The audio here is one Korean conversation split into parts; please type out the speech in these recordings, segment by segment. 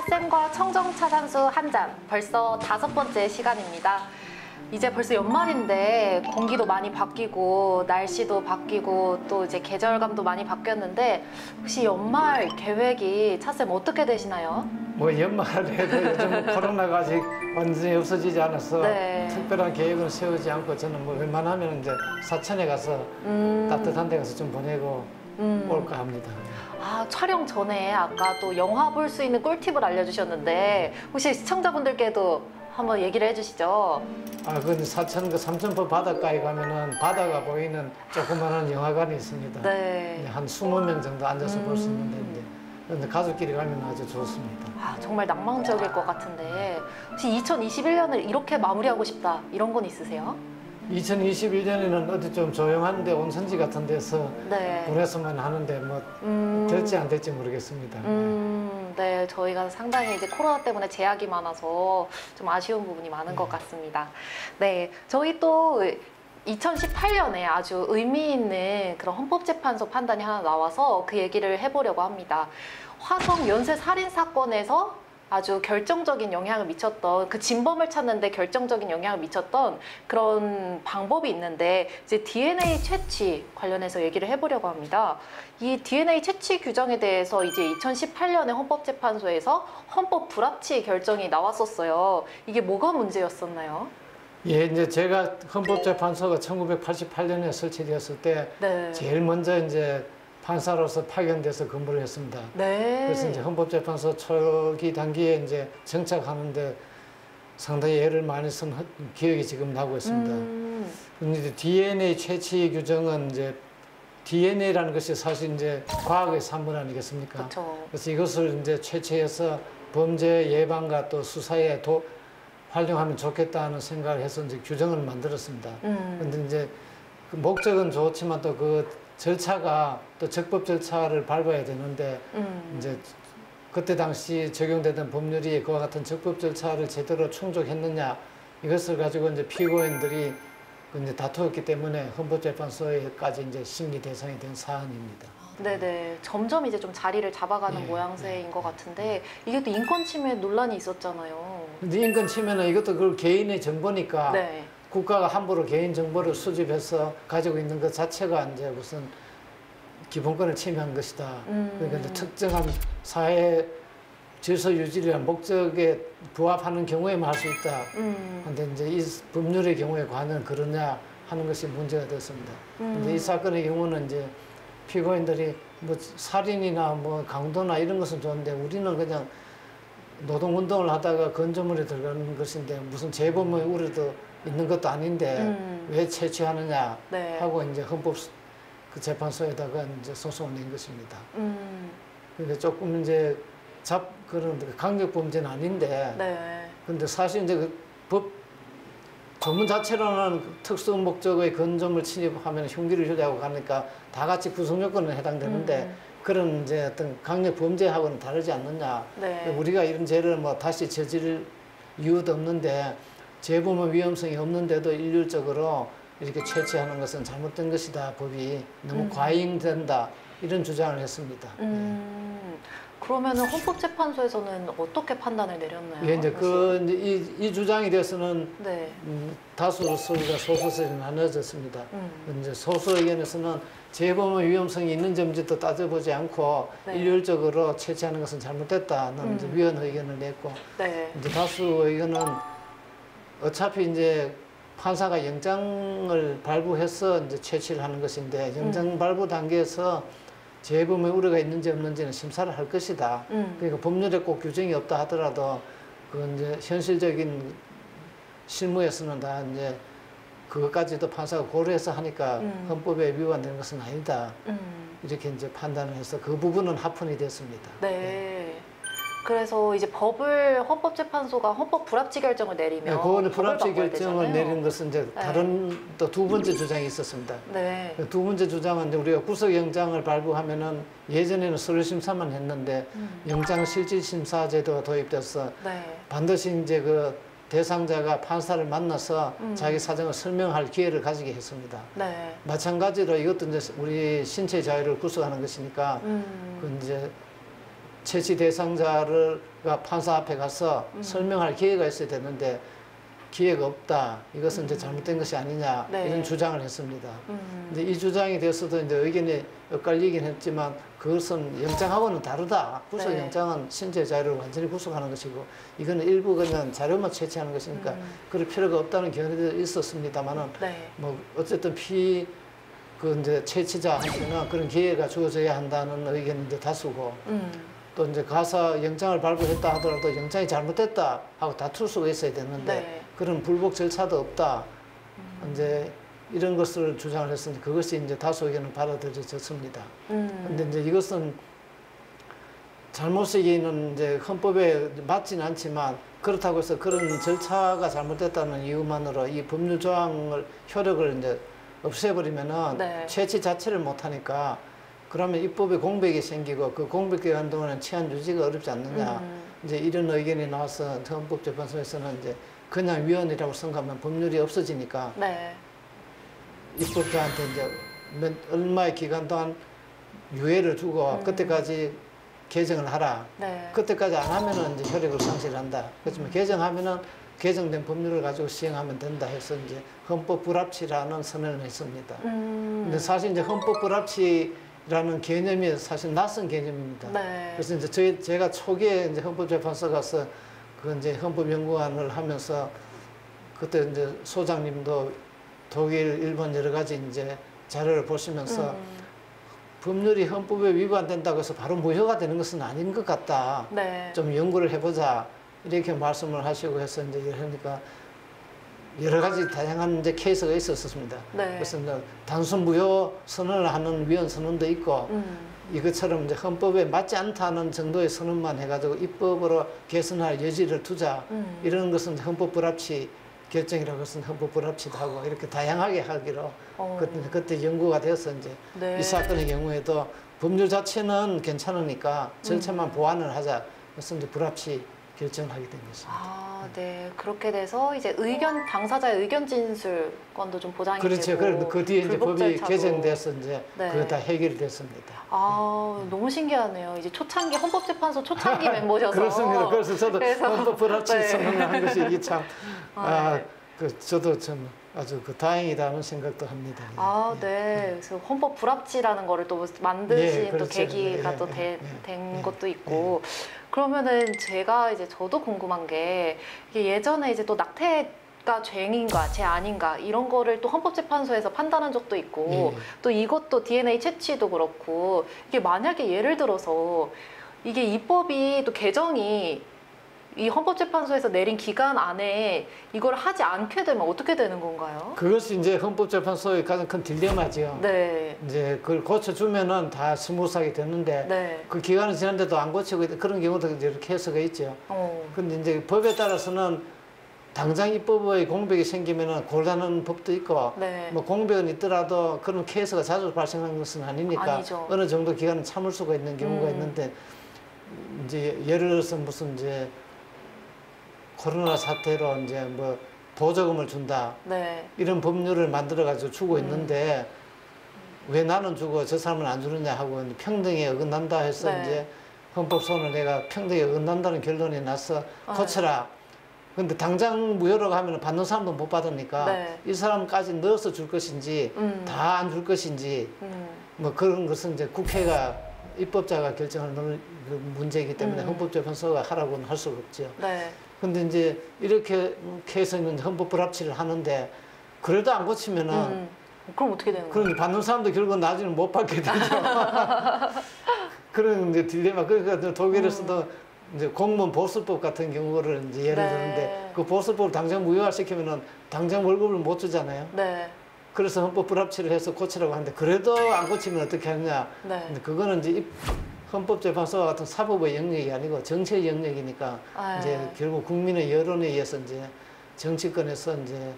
찻샘과 청정차산수 한 잔, 벌써 5번째 시간입니다. 이제 벌써 연말인데 공기도 많이 바뀌고 날씨도 바뀌고 또 이제 계절감도 많이 바뀌었는데 혹시 연말 계획이 찻샘 어떻게 되시나요? 뭐 연말에도 요즘 코로나가 아직 완전히 없어지지 않아서 네. 특별한 계획은 세우지 않고 저는 뭐 웬만하면 이제 사천에 가서 따뜻한 데 가서 좀 보내고 올까 합니다. 아, 촬영 전에 아까 또 영화 볼 수 있는 꿀팁을 알려주셨는데 혹시 시청자분들께도 한번 얘기를 해주시죠. 아, 그 사천 그 삼천포 바닷가에 가면은 바다가 보이는 조그마한 영화관이 있습니다. 네. 한 20명 정도 앉아서 볼 수 있는데 이제 근데 가족끼리 가면 아주 좋습니다. 아, 정말 낭만적일 것 같은데 혹시 2021년을 이렇게 마무리하고 싶다 이런 건 있으세요? 2021년에는 어디 좀 조용한 데 온천지 같은 데서 네. 보냈으면 하는데 뭐 될지 안 될지 모르겠습니다. 네, 저희가 상당히 이제 코로나 때문에 제약이 많아서 좀 아쉬운 부분이 많은 것 같습니다. 네, 저희 또 2018년에 아주 의미 있는 그런 헌법재판소 판단이 하나 나와서 그 얘기를 해보려고 합니다. 화성 연쇄 살인 사건에서 아주 결정적인 영향을 미쳤던 그 진범을 찾는데 결정적인 영향을 미쳤던 그런 방법이 있는데 이제 DNA 채취 관련해서 얘기를 해보려고 합니다. 이 DNA 채취 규정에 대해서 이제 2018년에 헌법재판소에서 헌법 불합치 결정이 나왔었어요. 이게 뭐가 문제였었나요? 예, 이제 제가 헌법재판소가 1988년에 설치되었을 때 네. 제일 먼저 이제 판사로서 파견돼서 근무를 했습니다. 네. 그래서 이제 헌법재판소 초기 단기에 이제 정착하는데 상당히 애를 많이 쓴 기억이 지금 나고 있습니다. 근데 DNA 채취 규정은 이제 DNA라는 것이 사실 이제 과학의 산물 아니겠습니까? 그렇죠. 그래서 이것을 이제 채취해서 범죄 예방과 또 수사에 활용하면 좋겠다는 생각을 해서 이제 규정을 만들었습니다. 그런데 이제 그 목적은 좋지만 또 그 절차가 또 적법 절차를 밟아야 되는데 이제 그때 당시 적용되던 법률이 그와 같은 적법 절차를 제대로 충족했느냐 이것을 가지고 이제 피고인들이 이제 다투었기 때문에 헌법재판소에까지 이제 심리 대상이 된 사안입니다. 네네. 점점 이제 좀 자리를 잡아가는 예, 모양새인 것 같은데 이게 또 인권 침해 논란이 있었잖아요. 근데 인권 침해는 이것도 그 개인의 정보니까 네. 국가가 함부로 개인 정보를 수집해서 가지고 있는 것 자체가 이제 무슨 기본권을 침해한 것이다. 그러니까 이제 특정한 사회 질서 유지라는 목적에 부합하는 경우에만 할 수 있다. 그런데 이제 이 법률의 경우에 과연 그러냐 하는 것이 문제가 됐습니다. 근데 이 사건의 경우는 이제 피고인들이 뭐 살인이나 뭐 강도나 이런 것은 좋은데 우리는 그냥 노동운동을 하다가 건조물에 들어가는 것인데 무슨 재범의 우려도 있는 것도 아닌데 왜 채취하느냐 네. 하고 이제 헌법 그 재판소에다가 이제 소송을 낸 것입니다. 그러니까 조금 이제 그런 강력 범죄는 아닌데, 네. 근데 사실 이제 그 법 조문 자체로는 특수 목적의 건조물 침입하면 흉기를 휴대하고 가니까 다 같이 구성 요건에 해당되는데 그런 이제 어떤 강력 범죄하고는 다르지 않느냐. 네. 우리가 이런 죄를 뭐 다시 저질 이유도 없는데 재범의 위험성이 없는데도 일률적으로 이렇게 채취하는 것은 잘못된 것이다. 법이 너무 과잉된다. 이런 주장을 했습니다. 그러면은 헌법재판소에서는 어떻게 판단을 내렸나요? 예, 이제 이 주장에 대해서는 네. 다수 소리가 소수설이 나눠졌습니다. 이제 소수 의견에서는 재범의 위험성이 있는지 없는지도 따져보지 않고 네. 일률적으로 채취하는 것은 잘못됐다는 이제 위헌 의견을 냈고 네. 이제 다수 의견은 어차피 이제 판사가 영장을 발부해서 이제 채취를 하는 것인데 영장 발부 단계에서 재범의 우려가 있는지 없는지는 심사를 할 것이다. 그러니까 법률에 꼭 규정이 없다 하더라도 그건 이제 현실적인 실무에서는 다 이제 그것까지도 판사가 고려해서 하니까 헌법에 위반되는 것은 아니다. 이렇게 이제 판단을 해서 그 부분은 합헌이 됐습니다. 네. 그래서 이제 헌법재판소가 헌법 불합치 결정을 내리면 네, 그거는 법을 불합치 바꿔야 결정을 되잖아요. 내린 것은 이제 다른 또 두 번째 주장이 있었습니다. 네. 두 번째 주장은 이제 우리가 구속영장을 발부하면은 예전에는 서류심사만 했는데 영장실질심사 제도가 도입돼서 네. 반드시 이제 그 대상자가 판사를 만나서 자기 사정을 설명할 기회를 가지게 했습니다. 네. 마찬가지로 이것도 이제 우리 신체 자유를 구속하는 것이니까 그 이제 채취 대상자가 판사 앞에 가서 설명할 기회가 있어야 되는데 기회가 없다. 이것은 이제 잘못된 것이 아니냐 네. 이런 주장을 했습니다. 근데 이 주장에 대해서도 이제 의견이 엇갈리긴 했지만 그것은 영장하고는 다르다. 구속영장은 신체 자유를 완전히 구속하는 것이고 이거는 일부 그냥 자료만 채취하는 것이니까 그럴 필요가 없다는 견해도 있었습니다만은 네. 뭐 어쨌든 그 이제 채취자한테는 그런 기회가 주어져야 한다는 의견이 이제 다수고 또 이제 가서 영장을 발부했다 하더라도 영장이 잘못됐다 하고 다툴 수가 있어야 되는데 네. 그런 불복 절차도 없다. 이제 이런 것을 주장을 했으니 그것이 이제 다수 의견을 받아들여졌습니다. 근데 이제 이것은 잘못이기는 이제 헌법에 맞지는 않지만 그렇다고 해서 그런 절차가 잘못됐다는 이유만으로 이 법률 조항을 효력을 이제 없애버리면은 네. 채취 자체를 못하니까 그러면 입법에 공백이 생기고 그 공백기간 동안은 치안 유지가 어렵지 않느냐 이제 이런 의견이 나와서 헌법재판소에서는 이제 그냥 위헌이라고 생각하면 법률이 없어지니까 네. 입법자한테 이제 얼마의 기간 동안 유예를 주고 그때까지 개정을 하라. 네. 그때까지 안 하면은 이제 효력을 상실한다. 그렇지만 개정하면은 개정된 법률을 가지고 시행하면 된다 해서 이제 헌법 불합치라는 선언을 했습니다. 근데 사실 이제 헌법 불합치라는 개념이 사실 낯선 개념입니다. 네. 그래서 이제 제가 초기에 이제 헌법재판소 가서 그 이제 헌법연구원을 하면서 그때 이제 소장님도 독일, 일본 여러 가지 이제 자료를 보시면서 법률이 헌법에 위반된다고 해서 바로 무효가 되는 것은 아닌 것 같다. 네. 좀 연구를 해보자. 이렇게 말씀을 하시고 해서 이제 그러니까 여러 가지 다양한 이제 케이스가 있었습니다. 네. 그래서 이제 단순 무효 선언을 하는 위헌 선언도 있고 이것처럼 이제 헌법에 맞지 않다는 정도의 선언만 해가지고 입법으로 개선할 여지를 두자. 이런 것은 헌법 불합치 결정이라고 해서 헌법 불합치도 하고 이렇게 다양하게 하기로 그때 연구가 되어서 이제 네. 이 사건의 경우에도 법률 자체는 괜찮으니까 절차만 보완을 하자. 그래서 이제 불합치 결정을 하게 된 것입니다. 아, 네. 그렇게 돼서 이제 당사자의 의견 진술권도 좀 보장이 그렇죠. 되고 그 뒤에 이제 법이 절차도. 개정돼서 이제 네. 그거 다 해결이 됐습니다. 아, 너무 신기하네요. 이제 초창기 헌법재판소 초창기 멤버셔서 그렇습니다. 그래서 저도 헌법 불합치 네. 선언을 한 것이 이게 참 네. 저도 참 아주 다행이다는 생각도 합니다. 아, 네. 그래서 헌법 불합치라는 거를 또 만드신 예, 또 그렇죠. 계기가 예, 또 예, 된 예, 것도 있고. 그러면은 저도 궁금한 게 이게 예전에 이제 또 낙태가 죄인가 죄 아닌가 이런 거를 또 헌법재판소에서 판단한 적도 있고 예. 또 이것도 DNA 채취도 그렇고 이게 만약에 예를 들어서 이게 입법이 또 개정이 이 헌법재판소에서 내린 기간 안에 이걸 하지 않게 되면 어떻게 되는 건가요? 그것이 이제 헌법재판소의 가장 큰 딜레마죠. 네. 이제 그걸 고쳐주면은 다 스무스하게 되는데 네. 그 기간이 지났는데도 안 고치고 그런 경우도 이제 이렇게 해서가 있죠. 근데 이제 법에 따라서는 당장 입법의 공백이 생기면은 곤란한 법도 있고 네. 뭐 공백은 있더라도 그런 케이스가 자주 발생하는 것은 아니니까 아니죠. 어느 정도 기간은 참을 수가 있는 경우가 있는데 이제 예를 들어서 무슨 이제 코로나 사태로 이제 뭐 보조금을 준다 네. 이런 법률을 만들어 가지고 주고 있는데 왜 나는 주고 저 사람은 안 주느냐 하고 평등에 어긋난다 해서 네. 이제 헌법소원을 내가 평등에 어긋난다는 결론이 나서 고쳐라. 근데 당장 무효라고 하면 받는 사람도 못 받으니까 네. 이 사람까지 넣어서 줄 것인지 다 안 줄 것인지 뭐 그런 것은 이제 국회가 입법자가 결정하는 그 문제이기 때문에 헌법재판소가 하라고는 할 수가 없죠. 네. 근데 이제 이렇게 해서는 헌법 불합치를 하는데 그래도 안 고치면은 그럼 어떻게 되는 거예요? 그런 받는 사람도 결국 나중에 못 받게 되죠. 그런 이제 딜레마. 그러니까 독일에서도 이제 공무원 보수법 같은 경우를 이제 예를 네. 드는데 그 보수법을 당장 무효화시키면은 당장 월급을 못 주잖아요. 네. 그래서 헌법 불합치를 해서 고치라고 하는데 그래도 안 고치면 어떻게 하느냐. 네. 근데 그거는 이제 헌법재판소와 같은 사법의 영역이 아니고 정치의 영역이니까 아, 이제 결국 국민의 여론에 의해서 이제 정치권에서 이제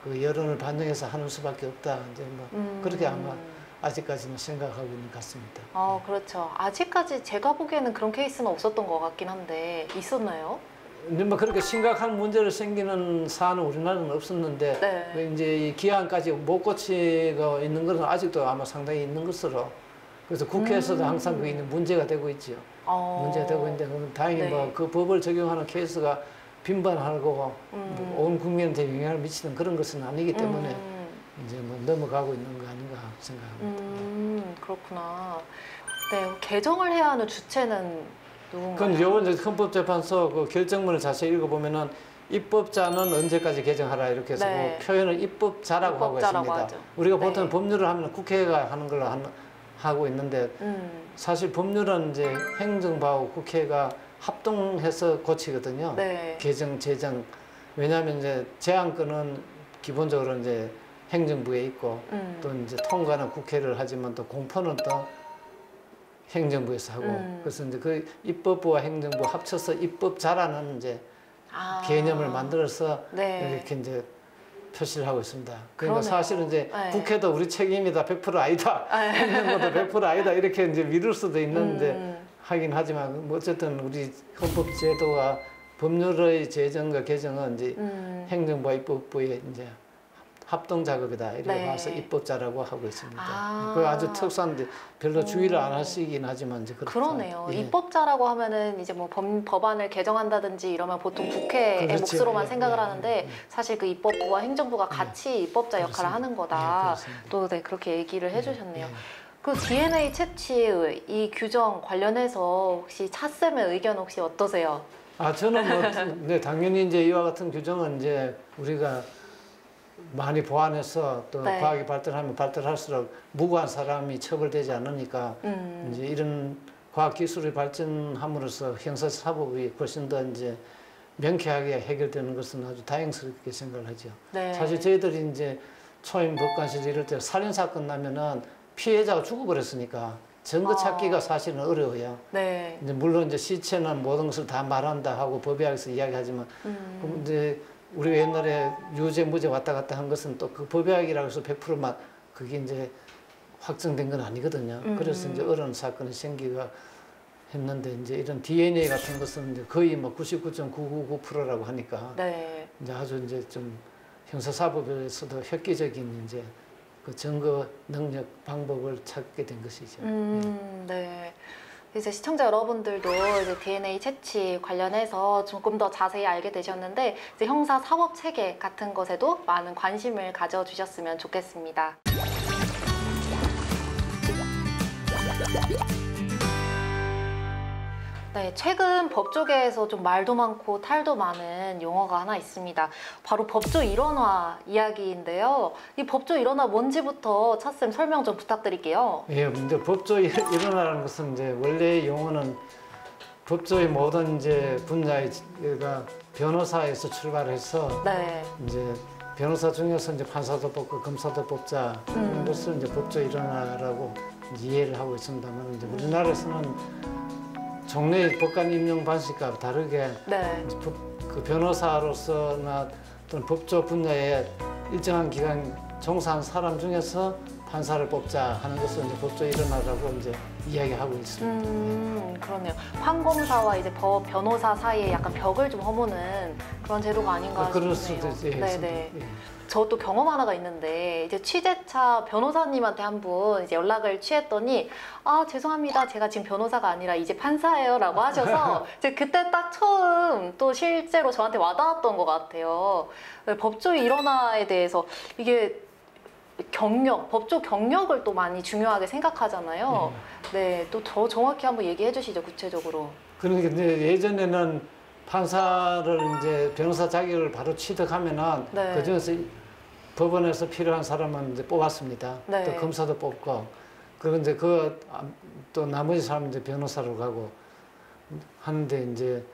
그 여론을 반영해서 하는 수밖에 없다. 이제 뭐 그렇게 아마 아직까지는 생각하고 있는 것 같습니다. 그렇죠. 아직까지 제가 보기에는 그런 케이스는 없었던 것 같긴 한데 있었나요? 근데 뭐 그렇게 심각한 문제를 생기는 사안은 우리나라는 없었는데 네. 이제 이 기한까지 못 고치고 있는 것은 아직도 아마 상당히 있는 것으로 그래서 국회에서도 항상 그게 있는 문제가 되고 있죠. 문제되고 있는데 그건 다행히 네. 뭐 그 법을 적용하는 케이스가 빈번하고 온 국민한테 영향을 미치는 그런 것은 아니기 때문에 이제 뭐 넘어가고 있는 거 아닌가 생각합니다. 그렇구나. 네, 개정을 해야 하는 주체는 누군가요? 그럼 요번 이제 헌법재판소 그 결정문을 자세히 읽어보면은 입법자는 언제까지 개정하라 이렇게 해서 네. 그 표현을 입법자라고 하고 입법자라고 있습니다. 하죠. 우리가 보통 네. 법률을 하면 국회가 하는 걸로 하고 있는데 사실 법률은 이제 행정부하고 국회가 합동해서 고치거든요. 네. 개정, 제정. 왜냐하면 이제 제안권은 기본적으로 이제 행정부에 있고 또 이제 통과는 국회를 하지만 또 공포는 또 행정부에서 하고 그래서 이제 그 입법부와 행정부 합쳐서 입법자라는 이제 개념을 만들어서 네. 이렇게 이제 표시를 하고 있습니다. 그러니까 그러네요. 사실은 이제 네. 국회도 우리 책임이다, 100% 아니다, 행정부도 100% 아니다 이렇게 이제 미룰 수도 있는데 하긴 하지만 뭐 어쨌든 우리 헌법 제도와 법률의 제정과 개정은 이제 행정부와 입법부의 이제 합동 작업이다 이렇게 네. 봐서 입법자라고 하고 있습니다. 아. 그 아주 특수한데 별로 주의를 안 하시긴 하지만 이제 그렇죠. 그러네요. 예. 입법자라고 하면은 이제 뭐 법안을 개정한다든지 이러면 보통 국회의 그렇죠. 몫으로만 예, 생각을 예, 하는데 예. 사실 그 입법부와 행정부가 같이 입법자 역할을 그렇습니다. 하는 예, 거다. 그렇습니다. 또 네, 그렇게 얘기를 해주셨네요. 예. 그 DNA 채취 이 규정 관련해서 혹시 차쌤의 의견 혹시 어떠세요? 저는 뭐 네, 당연히 이제 이와 같은 규정은 이제 우리가 많이 보완해서 또 네. 과학이 발달하면 발달할수록 무고한 사람이 처벌되지 않으니까 이제 이런 과학 기술이 발전함으로써 형사 사법이 훨씬 더 이제 명쾌하게 해결되는 것은 아주 다행스럽게 생각을 하죠. 네. 사실 저희들이 이제 초임 법관실 이럴 때 살인 사건 나면은 피해자가 죽어버렸으니까 증거 찾기가 사실은 어려워요. 네. 이제 물론 이제 시체는 모든 것을 다 말한다 하고 법의학에서 이야기하지만 그럼 이제 우리가 옛날에 유죄 무죄 왔다 갔다 한 것은 또 그 법의학이라고 해서 100%만 그게 이제 확정된 건 아니거든요. 그래서 이제 어려운 사건이 생기가 했는데 이제 이런 DNA 같은 것은 이제 거의 뭐 99.999%라고 하니까 네. 이제 아주 이제 좀 형사사법에서도 획기적인 이제 그 증거 능력 방법을 찾게 된 것이죠. 네. 이제 시청자 여러분들도 이제 DNA 채취 관련해서 조금 더 자세히 알게 되셨는데 이제 형사 사법 체계 같은 것에도 많은 관심을 가져주셨으면 좋겠습니다. 네, 최근 법조계에서 좀 말도 많고 탈도 많은 용어가 하나 있습니다. 바로 법조 일원화 이야기인데요. 이 법조 일원화 뭔지부터 차쌤 설명 좀 부탁드릴게요. 예, 이제 법조 일어나는 것은 이제 원래 용어는 법조의 모든 이제 분야가 변호사에서 출발해서 네. 이제 변호사 중에서 이제 판사도 뽑고 검사도 뽑자 이런 것을 이제 법조 일어나라고 이제 이해를 하고 있습니다만 이제 우리나라에서는 종래의 법관 임용 방식과 다르게 네. 그 변호사로서나 또는 법조 분야에 일정한 기간 종사한 사람 중에서 판사를 뽑자 하는 것을 이제 법조 일어나라고 이제 이야기하고 있습니다. 그러네요. 판검사와 이제 변호사 사이에 약간 벽을 좀 허무는 그런 제도가 아닌가 그럴 싶네요. 수도 있죠. 네네. 예. 저도 경험 하나가 있는데 이제 취재차 변호사님한테 한 분 이제 연락을 취했더니 죄송합니다. 제가 지금 변호사가 아니라 이제 판사예요라고 하셔서 이제 그때 딱 처음 또 실제로 저한테 와닿았던 것 같아요. 법조 일원화에 대해서 이게 법조 경력을 또 많이 중요하게 생각하잖아요. 네, 또 더 정확히 한번 얘기해 주시죠, 구체적으로. 그러니까 이제 예전에는 판사를 이제 변호사 자격을 바로 취득하면은 네. 그 중에서 법원에서 필요한 사람은 이제 뽑았습니다. 네. 또 검사도 뽑고 그런데 그 또 나머지 사람은 이제 변호사로 가고 하는데 이제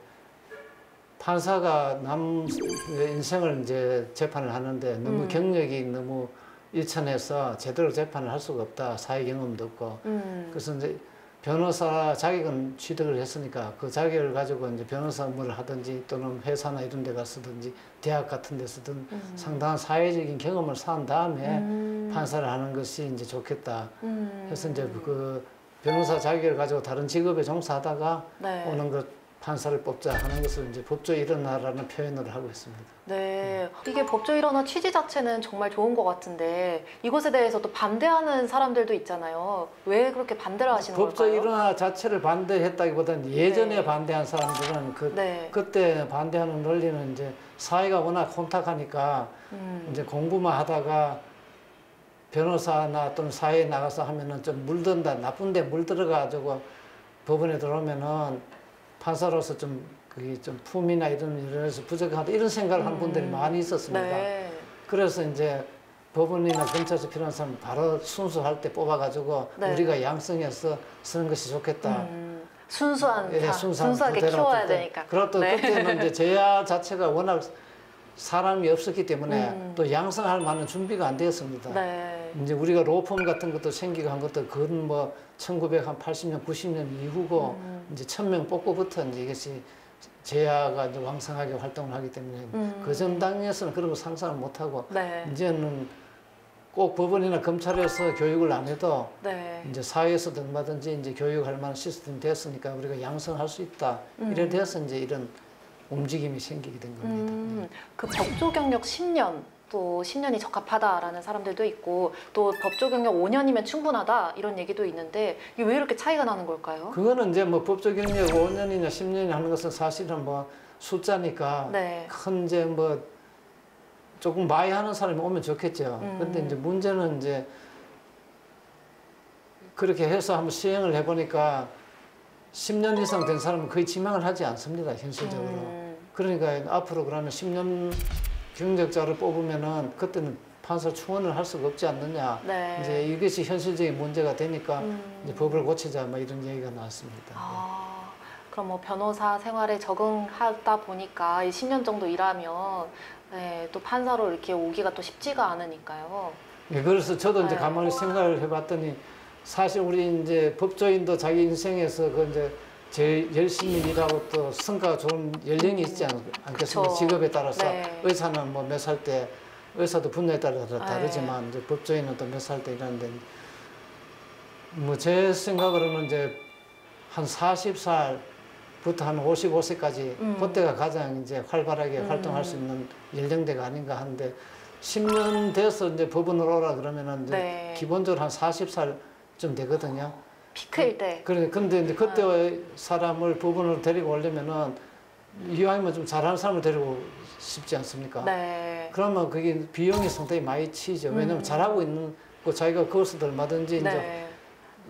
판사가 남 인생을 이제 재판을 하는데 너무 경력이 너무 일천해서 제대로 재판을 할 수가 없다. 사회 경험도 없고. 그래서 이제 변호사 자격은 취득을 했으니까 그 자격을 가지고 이제 변호사 업무를 하든지 또는 회사나 이런 데 가서든지 대학 같은 데서든 상당한 사회적인 경험을 쌓은 다음에 판사를 하는 것이 이제 좋겠다. 그래서 이제 그 변호사 자격을 가지고 다른 직업에 종사하다가 네. 오는 것 판사를 뽑자 하는 것을 이제 법조 일어나라는 표현을 하고 있습니다. 네, 이게 법조 일어나 취지 자체는 정말 좋은 것 같은데 이것에 대해서 또 반대하는 사람들도 있잖아요. 왜 그렇게 반대를 하시는 법조 걸까요? 일어나 자체를 반대했다기보다는 예전에 네. 반대한 사람들은 네. 그때 반대하는 논리는 이제 사회가 워낙 혼탁하니까 이제 공부만 하다가 변호사나 또는 사회에 나가서 하면은 좀 물든다, 나쁜데 물들어가지고 법원에 들어오면은 판사로서 좀 그게 좀 품이나 이런 일에서 부족하다 이런 생각을 하는 분들이 많이 있었습니다. 네. 그래서 이제 법원이나 경찰서 필요한 사람 바로 순수할 때 뽑아가지고 네. 우리가 양성해서 쓰는 것이 좋겠다. 순수한 예, 순수하게 그대로 키워야 어떤 때. 되니까. 그렇다 네. 그때는 이제 제야 자체가 워낙 사람이 없었기 때문에 또 양성할 만한 준비가 안 되었습니다. 네. 이제 우리가 로펌 같은 것도 생기고 한 것도 그건 뭐 1980년, 90년 이후고 이제 1000명 뽑고부터 이제 이것이 제야가 이제 왕성하게 활동을 하기 때문에 그 전 당에서는 그런 거 상상을 못 하고 네. 이제는 꼭 법원이나 검찰에서 교육을 안 해도 네. 이제 사회에서도 얼마든지 이제 교육할 만한 시스템이 됐으니까 우리가 양성할 수 있다. 이래 돼서 이제 이런 움직임이 생기게 된 겁니다. 그 법조 경력 10년 또 10년이 적합하다라는 사람들도 있고 또 법조 경력 5년이면 충분하다 이런 얘기도 있는데 이게 왜 이렇게 차이가 나는 걸까요? 그거는 이제 뭐 법조 경력 5년이나 10년이 하는 것은 사실은 뭐 숫자니까 네. 큰 이제 뭐 조금 많이 하는 사람이 오면 좋겠죠. 근데 이제 문제는 이제 그렇게 해서 한번 시행을 해보니까 10년 이상 된 사람은 거의 지망을 하지 않습니다, 현실적으로. 그러니까 앞으로 그러면 10년 경력자를 뽑으면은 그때는 판사 충원을 할 수가 없지 않느냐. 네. 이제 이것이 현실적인 문제가 되니까 이제 법을 고치자 뭐 이런 얘기가 나왔습니다. 그럼 뭐 변호사 생활에 적응하다 보니까 이 10년 정도 일하면 네, 또 판사로 이렇게 오기가 또 쉽지가 않으니까요. 예, 그래서 저도 이제 네. 가만히 생각을 해봤더니 사실 우리 이제 법조인도 자기 인생에서 그 이제 제일 열심히 일하고 또 성과가 좋은 연령이 있지 않겠습니까? 그쵸. 직업에 따라서 네. 의사는 뭐 몇 살 때 의사도 분야에 따라 다르지만 네. 이제 법조인은 또 몇 살 때 일하는데 뭐 제 생각으로는 이제 한 40살부터 한 55세까지 그때가 가장 이제 활발하게 활동할 수 있는 연령대가 아닌가 하는데 10년 돼서 이제 법원으로 오라 그러면은 이제 네. 기본적으로 한 40살쯤 되거든요. 피크일 때. 그런데 이제 그때 사람을 법원으로 데리고 오려면은 이왕이면 좀 잘하는 사람을 데리고 싶지 않습니까? 네. 그러면 그게 비용이 상당히 많이 치죠. 왜냐면 잘하고 있는 거 자기가 그것도 얼마든지 이제 네.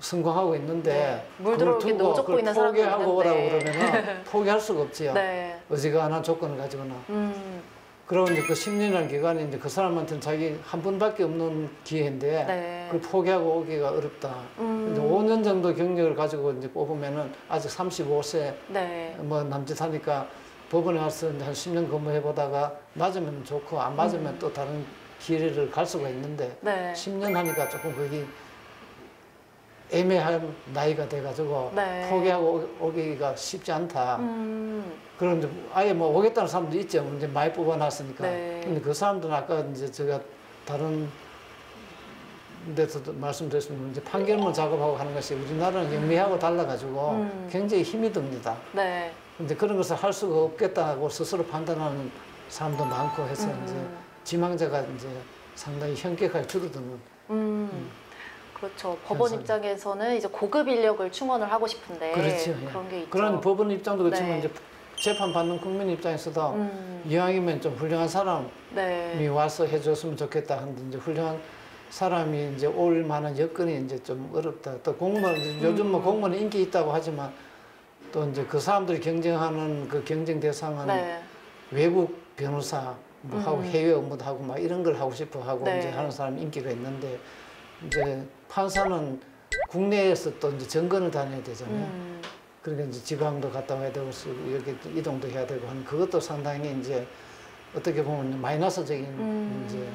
성공하고 있는데 네. 물 그걸 들어오게 두고 노젓고 그걸 있는 사람도 포기하고 오라고 있는데. 그러면은 포기할 수가 없지요. 네. 어지간한 조건을 가지고는. 음. 그러고 이제 그 10년이라는 기간이 이제 그 사람한테는 자기 한 번밖에 없는 기회인데 네. 그걸 포기하고 오기가 어렵다. 이제 5년 정도 경력을 가지고 이제 뽑으면은 아직 35세 네. 뭐 남짓하니까 법원에 와서 이제 한 10년 근무해 보다가 맞으면 좋고 안 맞으면 또 다른 길을 갈 수가 있는데 네. 10년 하니까 조금 거기 애매한 나이가 돼가지고 네. 포기하고 오기가 쉽지 않다. 그런데 아예 뭐 오겠다는 사람도 있죠. 이제 많이 뽑아놨으니까. 네. 근데 그 사람들은 아까 이제 제가 다른 데서도 말씀드렸지만 이제 판결문 작업하고 하는 것이 우리나라는 영미하고 달라가지고 굉장히 힘이 듭니다. 네. 근데 그런 것을 할 수가 없겠다고 스스로 판단하는 사람도 많고 해서 이제 지망자가 이제 상당히 현격하게 줄어드는. 그렇죠. 법원 현상. 입장에서는 이제 고급 인력을 충원을 하고 싶은데 그렇죠. 예. 그런 게 있죠. 그런 법원 입장도 그렇지만 네. 이제 재판 받는 국민 입장에서도 이왕이면 좀 훌륭한 사람이 네. 와서 해줬으면 좋겠다 하는데 이제 훌륭한 사람이 이제 올 만한 여건이 이제 좀 어렵다. 또 공무원 요즘 뭐 공무원 인기 있다고 하지만 또 이제 그 사람들이 경쟁하는 그 경쟁 대상은 네. 외국 변호사 뭐 하고 해외 업무도 하고 막 이런 걸 하고 싶어 하고 네. 이제 하는 사람 인기가 있는데 이제 판사는 국내에서 또 이제 정근을 다녀야 되잖아요. 그러니까 이제 지방도 갔다 와야 되고 이렇게 이동도 해야 되고 하는 그것도 상당히 이제 어떻게 보면 마이너스적인 이제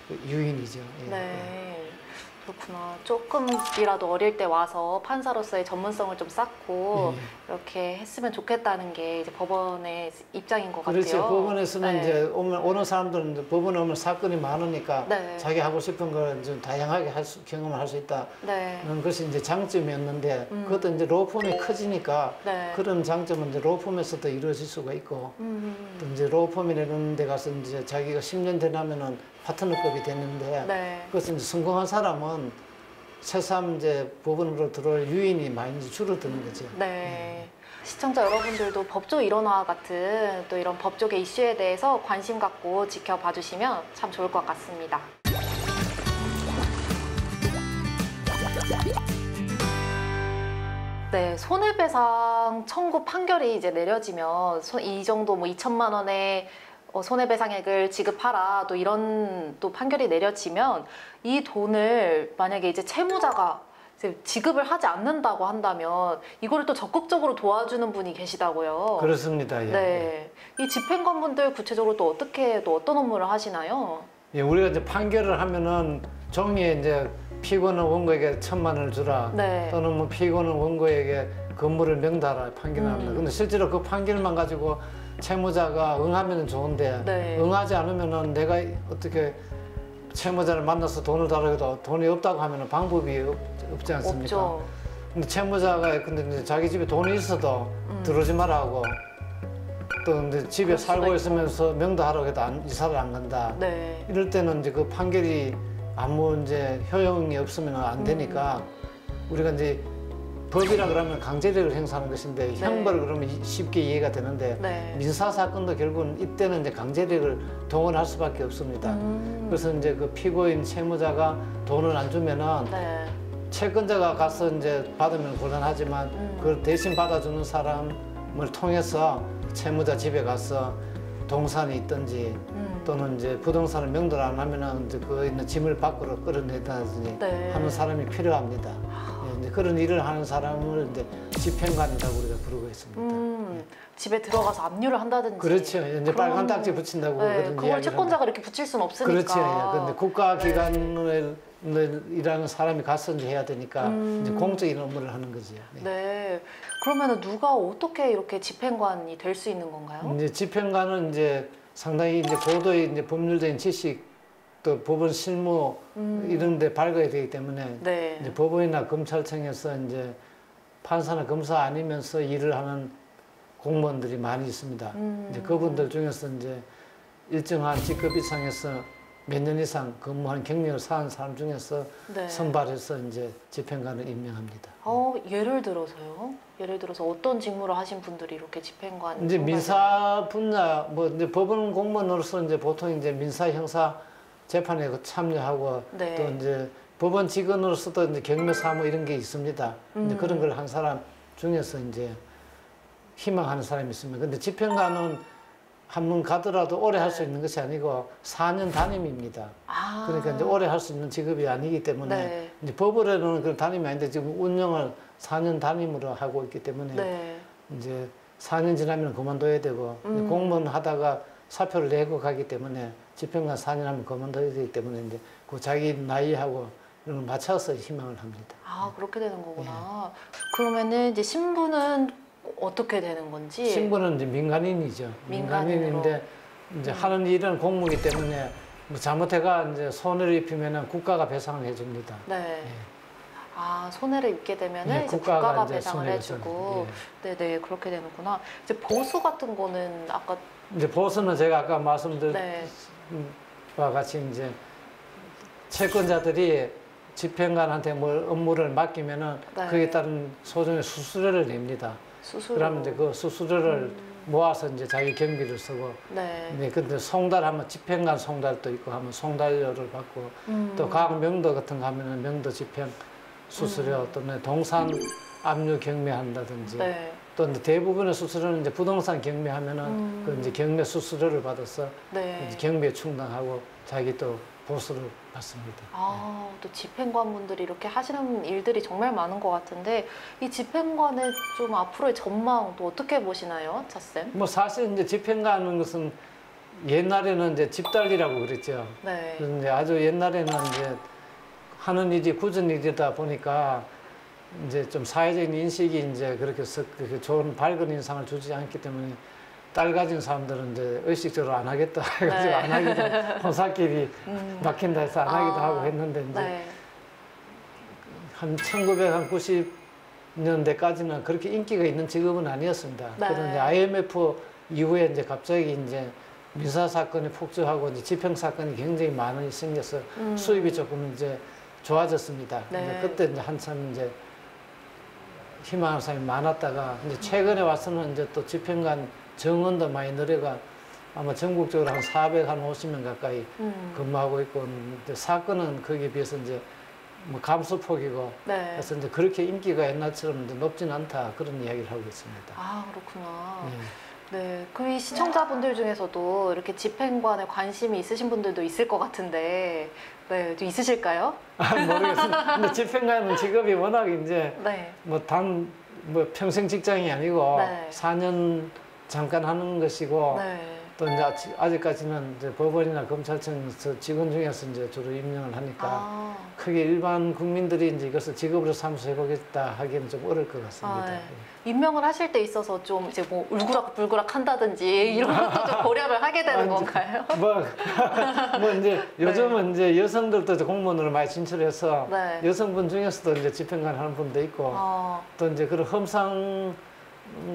그 유인이죠. 예. 네. 그렇구나. 조금이라도 어릴 때 와서 판사로서의 전문성을 좀 쌓고 예. 이렇게 했으면 좋겠다는 게 이제 법원의 입장인 것 그렇죠. 같아요. 법원에서는 네. 이제 오는 사람들은 이제 법원에 오면 사건이 많으니까 네. 자기 하고 싶은 걸 좀 다양하게 경험을 할 수 있다는 네. 것이 이제 장점이었는데 그것도 이제 로펌이 커지니까 네. 그런 장점은 이제 로펌에서도 이루어질 수가 있고 또 이제 로펌이라는 데 가서 이제 자기가 10년 되나면은 파트너급이 됐는데 네. 그것은 이제 성공한 사람은 새삼 이제 법원으로 들어올 유인이 많이 이제 줄어드는 거죠. 네. 시청자 여러분들도 법조 일원화 같은 또 이런 법조계 이슈에 대해서 관심 갖고 지켜봐 주시면 참 좋을 것 같습니다. 네, 손해배상 청구 판결이 이제 내려지면 이 정도 뭐 2천만 원의 손해배상액을 지급하라 또 이런 또 판결이 내려지면 이 돈을 만약에 이제 채무자가 이제 지급을 하지 않는다고 한다면 이거를 또 적극적으로 도와주는 분이 계시다고요. 그렇습니다. 예. 네, 이 집행관분들 구체적으로 또 어떻게 또 어떤 업무를 하시나요? 예, 우리가 이제 판결을 하면은 종이에 이제 피고는 원고에게 1,000만 원을 주라. 네. 또는 뭐 피고는 원고에게 건물을 명달아 판결을 합니다. 근데 실제로 그 판결만 가지고 채무자가 응하면 좋은데 네. 응하지 않으면은 내가 어떻게 채무자를 만나서 돈을 달라고 돈이 없다고 하면은 방법이 없지 않습니까? 없죠. 근데 채무자가 근데 이제 자기 집에 돈이 있어도 들어오지 말라고 또 근데 집에 그럴 수가 살고 있고. 있으면서 명도하라고 해도 이사를 안 간다. 네. 이럴 때는 이제 그 판결이 아무 이제 효용이 없으면 안 되니까 우리가 이제 법이라 그러면 강제력을 행사하는 것인데 형벌을 그러면 쉽게 이해가 되는데 네. 민사 사건도 결국은 이때는 이제 강제력을 동원할 수밖에 없습니다. 그래서 이제 그 피고인 채무자가 돈을 안 주면은 네. 채권자가 가서 이제 받으면 곤란하지만 그걸 대신 받아주는 사람을 통해서 채무자 집에 가서 동산이 있든지 또는 이제 부동산을 명도를 안 하면은 이제 그 있는 짐을 밖으로 끌어내다든지 네. 하는 사람이 필요합니다. 예, 이제 그런 일을 하는 사람을 이제 집행관이라고 우리가 부르고 있습니다. 집에 들어가서 압류를 한다든지. 그렇죠. 이제 빨간 딱지 붙인다고 네, 그런 그걸 이야기를 채권자가 이렇게 붙일 수는 없으니까. 그렇죠. 예. 근데 국가기관을 일하는 사람이 가서 이제 해야 되니까 이제 공적인 업무를 하는 거죠. 예. 네. 그러면 누가 어떻게 이렇게 집행관이 될 수 있는 건가요? 이제 집행관은 이제 상당히 이제 고도의 이제 법률적인 지식 또 법원 실무 이런 데 밝아야 되기 때문에 네. 이제 법원이나 검찰청에서 이제 판사나 검사 아니면서 일을 하는 공무원들이 많이 있습니다. 이제 그분들 중에서 이제 일정한 직급 이상에서 몇 년 이상 근무한 경력을 쌓은 사람 중에서 네. 선발해서 이제 집행관을 임명합니다. 예를 들어서요? 예를 들어서 어떤 직무를 하신 분들이 이렇게 집행관 이제 민사 분야 뭐 이제 법원 공무원으로서 이제 보통 이제 민사 형사 재판에 참여하고 네. 또 이제 법원 직원으로서도 이제 경매 사무 이런 게 있습니다. 이제 그런 걸 한 사람 중에서 이제 희망하는 사람이 있습니다. 근데 집행관은 한 번 가더라도 오래 할 수 있는 것이 아니고 4년 단임입니다. 그러니까 이제 오래 할 수 있는 직업이 아니기 때문에 네. 이제 법원에는 그런 단임이 아닌데 지금 운영을 4년 단임으로 하고 있기 때문에 네. 이제 4년 지나면 그만둬야 되고 공무원 하다가 사표를 내고 가기 때문에 집행관 4년 하면 그만둬야 되기 때문에 이제 그 자기 나이하고 이런 걸 맞춰서 희망을 합니다. 그렇게 되는 거구나. 그러면은 이제 신분은 어떻게 되는 건지. 신분은 이제 민간인이죠. 민간인인데 이제 하는 일은 공무기 때문에 뭐 잘못해가 이제 손해를 입히면은 국가가 배상을 해줍니다. 네. 손해를 입게 되면은 네, 이제 국가가 국가가 이제 배상을 손해를 해주고. 네네, 그렇게 되는구나. 이제 보수 같은 거는 아까. 이제 보수는 제가 아까 말씀드린 네. 와 같이 이제 채권자들이 집행관한테 뭘 업무를 맡기면은 네. 거기에 따른 소정의 수수료를 냅니다. 수수료. 그러면 이제 그 수수료를 모아서 이제 자기 경비를 쓰고. 네. 네, 근데 송달하면 집행관 송달도 있고 하면 송달료를 받고 또 각 명도 같은 거 하면은 명도 집행 수수료 또는 동산 압류 경매한다든지 네. 또 이제 대부분의 수수료는 이제 부동산 경매하면은 그 이제 경매 수수료를 받아서 네. 이제 경비에 충당하고 자기 또 보수를 받습니다. 또 집행관분들이 이렇게 하시는 일들이 정말 많은 것 같은데 이 집행관의 좀 앞으로의 전망 또 어떻게 보시나요, 차쌤? 뭐 사실 이제 집행가는 것은 옛날에는 이제 집달리라고 그랬죠. 네. 그래서 이제 아주 옛날에는 이제 하는 일이 굳은 일이다 보니까 이제 좀 사회적인 인식이 이제 그렇게 좋은 밝은 인상을 주지 않기 때문에 딸 가진 사람들은 이제 의식적으로 안 하겠다 해가지고 네. 안 하기도 혼사길이 막힌다 해서 안 하기도 하고 했는데 이제 네. 한 1990년대까지는 그렇게 인기가 있는 직업은 아니었습니다. 네. 그런데 이제 IMF 이후에 이제 갑자기 이제 민사 사건이 폭주하고 이제 집행 사건이 굉장히 많이 생겨서 수입이 조금 이제 좋아졌습니다. 네. 이제 그때 이제 한참 이제 희망하는 사람이 많았다가 이제 최근에 와서는 이제 또 집행관 정원도 많이 늘어가 아마 전국적으로 한 450명 가까이 근무하고 있고 이제 사건은 거기에 비해서 이제 뭐 감소폭이고 네. 그래서 이제 그렇게 인기가 옛날처럼 이제 높진 않다 그런 이야기를 하고 있습니다. 아, 그렇구나. 네. 네. 그럼 이 시청자분들 중에서도 이렇게 집행관에 관심이 있으신 분들도 있을 것 같은데, 네, 좀 있으실까요? 모르겠습니다. 근데 집행관은 직업이 워낙 이제 네. 뭐 평생 직장이 아니고 네. 4년 잠깐 하는 것이고 네. 또 이제 아직까지는 이제 법원이나 검찰청에서 직원 중에서 이제 주로 임명을 하니까 아, 크게 일반 국민들이 이제 이것을 직업으로 삼수 해보겠다 하기에는 좀 어려울 것 같습니다. 네. 임명을 하실 때 있어서 좀 이제 뭐 울그락불그락 한다든지 이런 것도 좀 고려를 하게 되는 건가요? 뭐 이제 요즘은 이제 여성들도 이제 공무원으로 많이 진출해서 네. 여성분 중에서도 이제 집행관 하는 분도 있고 또 이제 그런 험상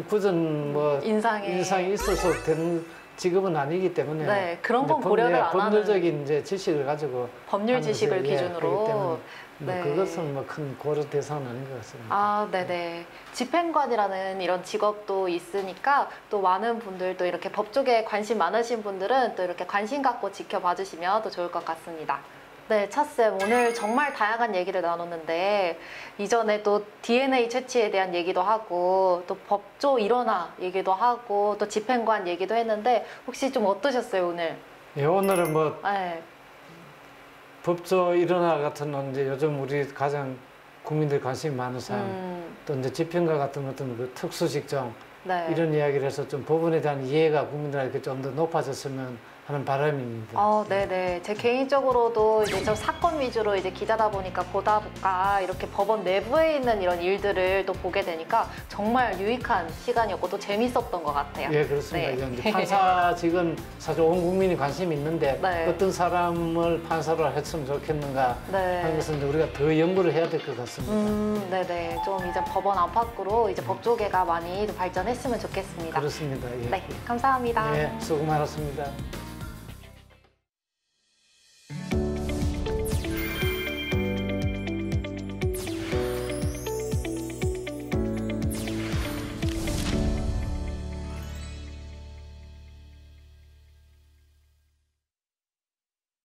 굳은 뭐 인상이 있어서 되는 직업은 아니기 때문에 네, 그런 건 이제 고려를 안 하는 법률적인 이제 지식을 가지고 법률 하는 지식을 것이, 하기 기준으로 때문에 네. 그것은 뭐 큰 고려 대상은 아닌 것 같습니다. 아, 네네. 집행관이라는 이런 직업도 있으니까 또 많은 분들도 이렇게 법 쪽에 관심 많으신 분들은 또 이렇게 관심 갖고 지켜봐 주시면 또 좋을 것 같습니다. 네, 차쌤 오늘 정말 다양한 얘기를 나눴는데 이전에 또 DNA 채취에 대한 얘기도 하고 또 법조 일원화 얘기도 하고 또 집행관 얘기도 했는데 혹시 좀 어떠셨어요 오늘? 예, 오늘은 뭐 네, 법조 일원화 같은 건 이제 요즘 우리 가장 국민들 관심이 많은 사안 또 이제 집행관 같은 어떤 그 특수 직종 네. 이런 이야기를 해서 좀 법원에 대한 이해가 국민들에게 좀 더 높아졌으면 하는 바람입니다. 네네. 제 개인적으로도 이제 저 사건 위주로 이제 기자다 보니까 보다 볼까 이렇게 법원 내부에 있는 이런 일들을 또 보게 되니까 정말 유익한 시간이었고 또 재밌었던 것 같아요. 예, 그렇습니다. 네. 이제 판사직은 사실 온 국민이 관심이 있는데 네. 어떤 사람을 판사로 했으면 좋겠는가 하는 네. 것은 이제 우리가 더 연구를 해야 될 것 같습니다. 네네. 좀 이제 법원 안팎으로 이제 법조계가 많이 발전했으면 좋겠습니다. 그렇습니다. 예. 네, 감사합니다. 예, 수고 많았습니다.